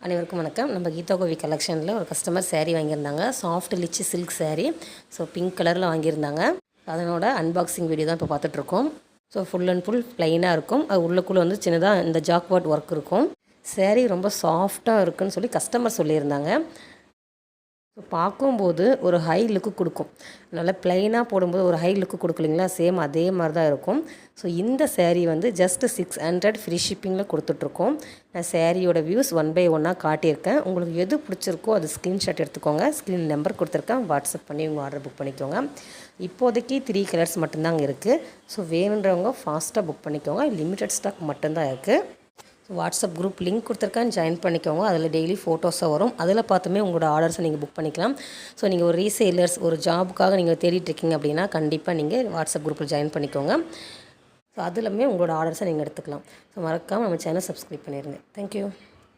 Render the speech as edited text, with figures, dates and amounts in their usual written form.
அனைவருக்கும் வணக்கம். நம்ம கீதா கோவி கலெக்ஷனில் ஒரு கஸ்டமர் saree வாங்கியிருந்தாங்க. Soft lychee silk saree. So pink கலரில் வாங்கியிருந்தாங்க. அதனோட அன்பாக்சிங் வீடியோ தான் இப்போ பார்த்துட்ருக்கோம். ஸோ ஃபுல் அண்ட் ஃபுல் ப்ளைனாக இருக்கும். அது உள்ளுக்குள்ளே வந்து சின்னதாக இந்த ஜாக்வாட் ஒர்க் இருக்கும். saree ரொம்ப சாஃப்டாக இருக்குன்னு சொல்லி கஸ்டமர் சொல்லியிருந்தாங்க. ஸோ பார்க்கும்போது ஒரு ஹை லுக்கு கொடுக்கும். நல்லா ப்ளைனாக போடும்போது ஒரு ஹை லுக்கு கொடுக்கலிங்களா, சேம் அதே மாதிரி தான் இருக்கும். ஸோ இந்த saree வந்து ஜஸ்ட்டு 600 ஃப்ரீ ஷிப்பிங்கில் கொடுத்துட்ருக்கோம். நான் சாரியோட வியூஸ் 1 by 1 காட்டியிருக்கேன். உங்களுக்கு எது பிடிச்சிருக்கோ அது ஸ்க்ரீன்ஷாட் எடுத்துக்கோங்க. ஸ்க்ரீன் நம்பர் கொடுத்துருக்கேன், வாட்ஸ்அப் பண்ணி உங்கள் ஆர்டர் புக் பண்ணிக்கோங்க. இப்போதைக்கு 3 கலர்ஸ் மட்டும்தாங்க இருக்குது. ஸோ வேணுன்றவங்க ஃபாஸ்ட்டாக புக் பண்ணிக்கோங்க. லிமிட்டட் ஸ்டாக் மட்டும்தான் இருக்குது. வாட்ஸ்அப் குரூப் லிங்க் கொடுத்துருக்கேன், ஜாயின் பண்ணிக்கோங்க. அதில் டெய்லி ஃபோட்டோஸாக வரும். அதில் பார்த்துமே உங்களோட ஆர்டர்ஸை நீங்கள் புக் பண்ணிக்கலாம். ஸோ நீங்கள் ஒரு ரீசேலர்ஸ், ஒரு ஜாபுக்காக நீங்கள் தேடிட்டுருக்கீங்க அப்படின்னா கண்டிப்பாக நீங்கள் வாட்ஸ்அப் குரூப்பில் ஜாயின் பண்ணிக்கோங்க. ஸோ அதிலுமே உங்களோட ஆர்டர்ஸை நீங்கள் எடுத்துக்கலாம். ஸோ மறக்காமல் நம்ம சேனல் சப்ஸ்கிரைப் பண்ணிடுங்க. தேங்க்யூ.